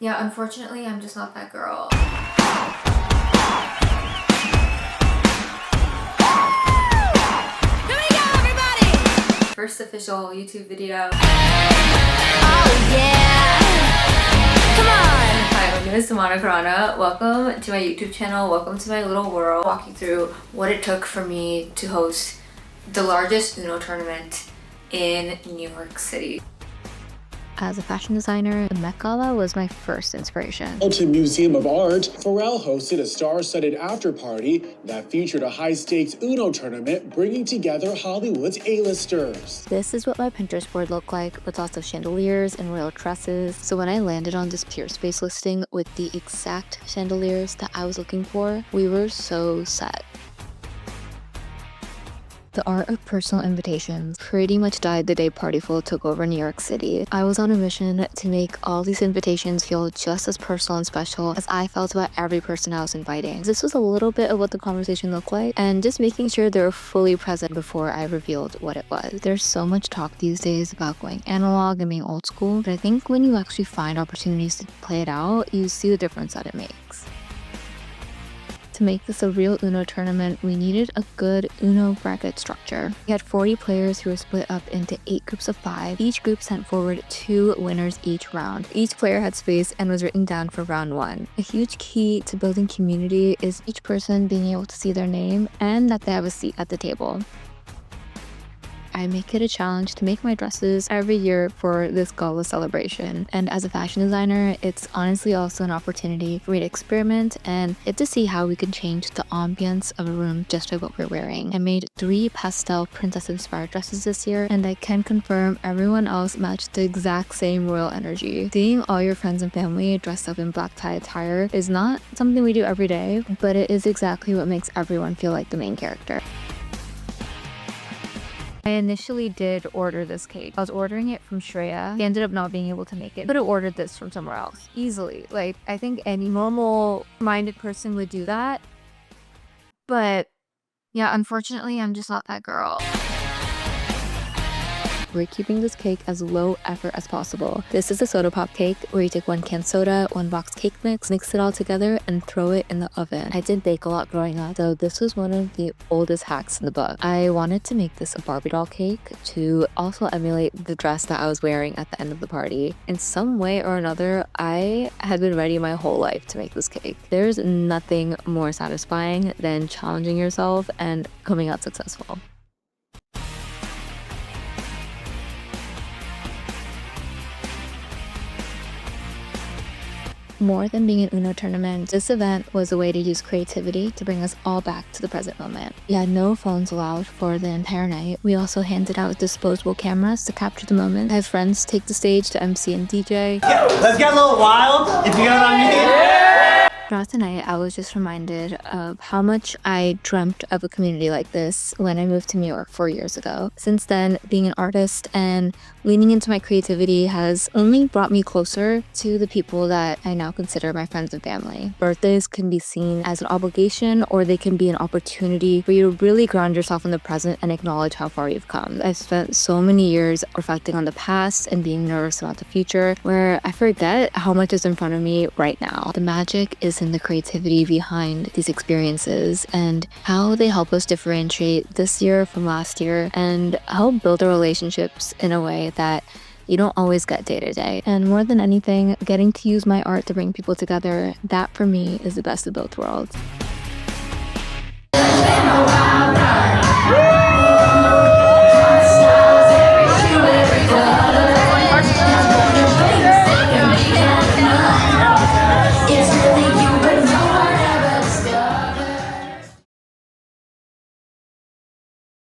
Yeah, unfortunately, I'm just not that girl. Here we go, everybody! First official YouTube video. Oh, yeah! Come on! Hi, my name is Samana Karana. Welcome to my YouTube channel. Welcome to my little world. Walking through what it took for me to host the largest UNO tournament in New York City. As a fashion designer, the Met Gala was my first inspiration. To Museum of Art, Pharrell hosted a star-studded after-party that featured a high-stakes UNO tournament bringing together Hollywood's A-listers. This is what my Pinterest board looked like, with lots of chandeliers and royal tresses. So when I landed on this Pure Space listing with the exact chandeliers that I was looking for, we were so set. The art of personal invitations pretty much died the day Partyful took over New York City. I was on a mission to make all these invitations feel just as personal and special as I felt about every person I was inviting. This was a little bit of what the conversation looked like, and just making sure they were fully present before I revealed what it was. There's so much talk these days about going analog and being old school, but I think when you actually find opportunities to play it out, you see the difference that it makes. To make this a real UNO tournament, we needed a good UNO bracket structure. We had 40 players who were split up into 8 groups of 5. Each group sent forward 2 winners each round. Each player had space and was written down for round 1. A huge key to building community is each person being able to see their name and that they have a seat at the table. I make it a challenge to make my dresses every year for this gala celebration. And as a fashion designer, it's honestly also an opportunity for me to experiment and get to see how we can change the ambience of a room just by what we're wearing. I made 3 pastel princess-inspired dresses this year, and I can confirm everyone else matched the exact same royal energy. Seeing all your friends and family dressed up in black tie attire is not something we do every day, but it is exactly what makes everyone feel like the main character. I initially did order this cake. I was ordering it from Shreya. He ended up not being able to make it. Could have ordered this from somewhere else easily. Like, I think any normal-minded person would do that. But yeah, unfortunately, I'm just not that girl. We're keeping this cake as low effort as possible. This is a soda pop cake where you take 1 canned soda, 1 box cake mix it all together, and throw it in the oven. I did bake a lot growing up, so this was one of the oldest hacks in the book. I wanted to make this a Barbie doll cake to also emulate the dress that I was wearing at the end of the party. In some way or another, I had been ready my whole life to make this cake. There's nothing more satisfying than challenging yourself and coming out successful. More than being an UNO tournament, this event was a way to use creativity to bring us all back to the present moment. We had no phones allowed for the entire night. We also handed out disposable cameras to capture the moment. I have friends take the stage to MC and DJ. Yeah, let's get a little wild, if you know what I mean. Yeah! Throughout the night, I was just reminded of how much I dreamt of a community like this when I moved to New York 4 years ago. Since then, being an artist and leaning into my creativity has only brought me closer to the people that I now consider my friends and family. Birthdays can be seen as an obligation, or they can be an opportunity for you to really ground yourself in the present and acknowledge how far you've come. I've spent so many years reflecting on the past and being nervous about the future, where I forget how much is in front of me right now. The magic is in the creativity behind these experiences and how they help us differentiate this year from last year and help build our relationships in a way that you don't always get day to day. And more than anything, getting to use my art to bring people together, that for me is the best of both worlds.